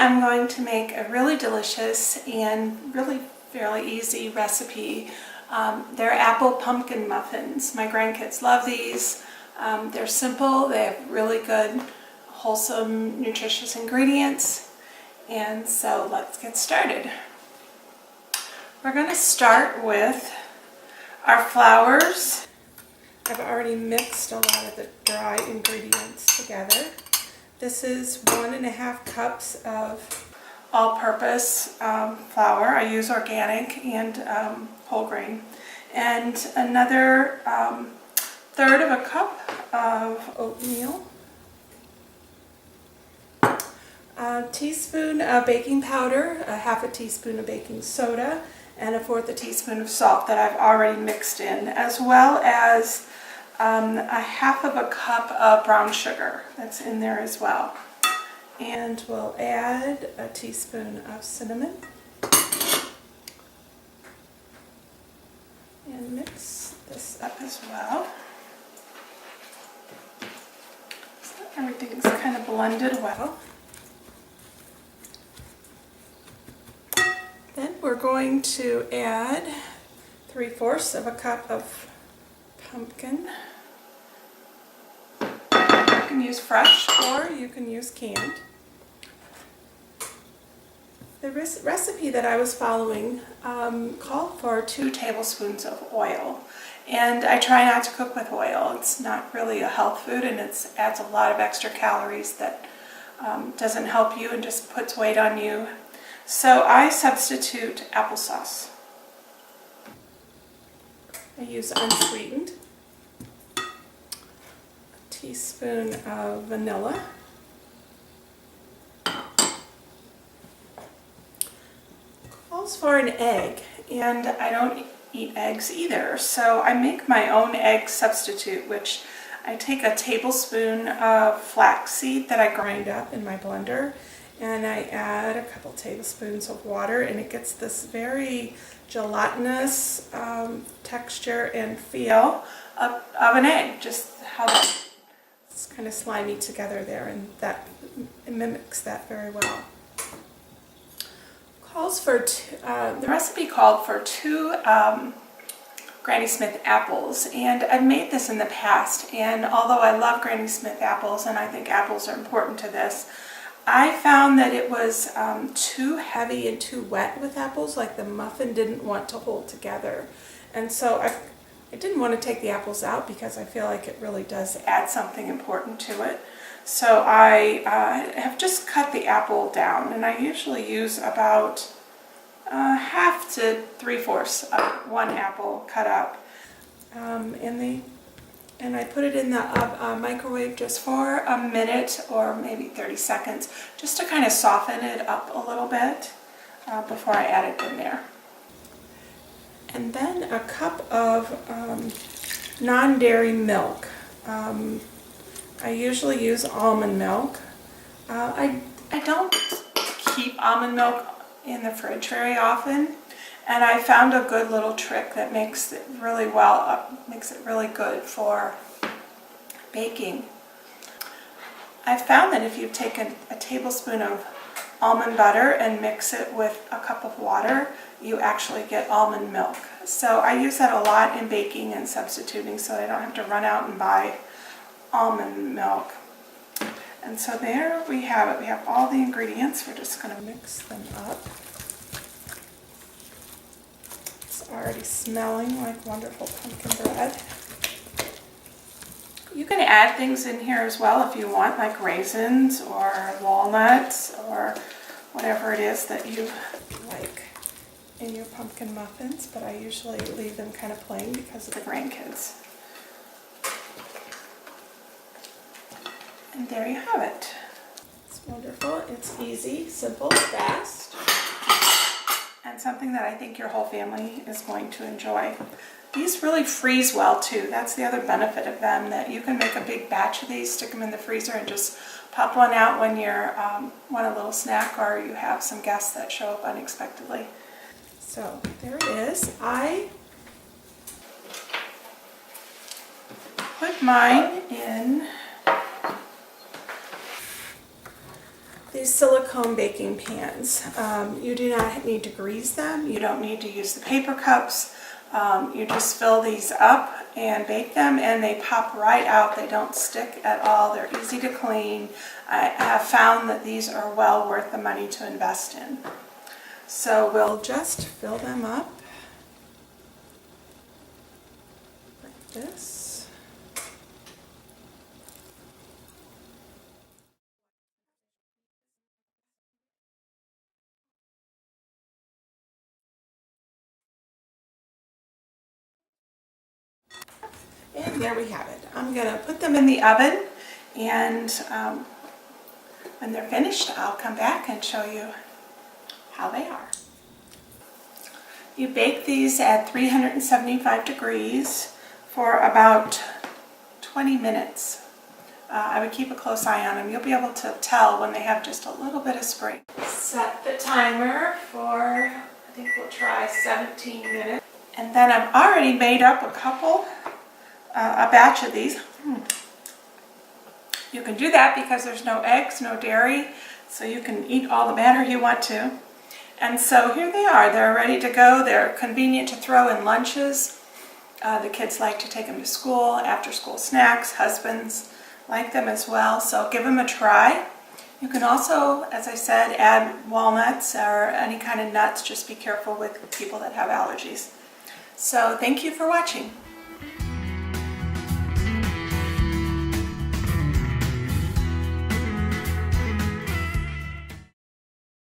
I'm going to make a really delicious and really fairly easy recipe. They're apple pumpkin muffins. My grandkids love these. They're simple, they have really good, wholesome, nutritious ingredients. And so let's get started. We're going to start with our flours. I've already mixed a lot of the dry ingredients together. This is 1.5 cups of all-purpose flour. I use organic and whole grain. And another 1/3 of a cup of oatmeal. A teaspoon of baking powder, a 1/2 teaspoon of baking soda, and a 1/4 teaspoon of salt that I've already mixed in, as well as a 1/2 cup of brown sugar that's in there as well. And we'll add a teaspoon of cinnamon and mix this up as well. So everything's kind of blended well. Then we're going to add 3/4 of a cup of pumpkin. You can use fresh or you can use canned. The recipe that I was following called for 2 tablespoons of oil. And I try not to cook with oil. It's not really a health food, and it adds a lot of extra calories that doesn't help you and just puts weight on you. So I substitute applesauce. I use unsweetened. A teaspoon of vanilla. Calls for an egg, and I don't eat eggs either, so I make my own egg substitute, which I take a tablespoon of flax seed that I grind up in my blender, and I add a couple tablespoons of water, and it gets this very gelatinous texture and feel of an egg, just how it's kind of slimy together there, and that it mimics that very well. Calls for the recipe called for 2 Granny Smith apples, and I've made this in the past, and although I love Granny Smith apples and I think apples are important to this, I found that it was too heavy and too wet with apples, like the muffin didn't want to hold together. And so I didn't want to take the apples out because I feel like it really does add something important to it. So I have just cut the apple down, and I usually use about 1/2 to 3/4 of 1 apple cut up. And I put it in the microwave just for a minute or maybe 30 seconds, just to kind of soften it up a little bit before I add it in there. And then a cup of non-dairy milk. I usually use almond milk. I don't keep almond milk in the fridge very often, and I found a good little trick that makes it really makes it really good for baking. I found that if you take a tablespoon of almond butter and mix it with a cup of water, you actually get almond milk. So I use that a lot in baking and substituting, so I don't have to run out and buy almond milk. And so there we have it. We have all the ingredients. We're just going to mix them up. It's already smelling like wonderful pumpkin bread. You can add things in here as well if you want, like raisins or walnuts or whatever it is that you like in your pumpkin muffins, but I usually leave them kind of plain because of the grandkids. And there you have it. It's wonderful. It's easy, simple, fast, and something that I think your whole family is going to enjoy. These really freeze well too. That's the other benefit of them, that you can make a big batch of these, stick them in the freezer, and just pop one out when you're want a little snack or you have some guests that show up unexpectedly. So there it is. I put mine in these these silicone baking pans. You do not need to grease them. You don't need to use the paper cups. You just fill these up and bake them, and they pop right out. They don't stick at all. They're easy to clean. I have found that these are well worth the money to invest in. So we'll just fill them up like this. And there we have it. I'm going to put them in the oven, and when they're finished, I'll come back and show you how they are. You bake these at 375 degrees for about 20 minutes. I would keep a close eye on them. You'll be able to tell when they have just a little bit of spring. Set the timer for, I think we'll try 17 minutes. And then I've already made up a batch of these. You can do that because there's no eggs, no dairy, so you can eat all the batter you want to. And so here they are. They're ready to go. They're convenient to throw in lunches. The kids like to take them to school, after school snacks. Husbands like them as well, so give them a try. You can also, as I said, add walnuts or any kind of nuts. Just be careful with people that have allergies. So thank you for watching.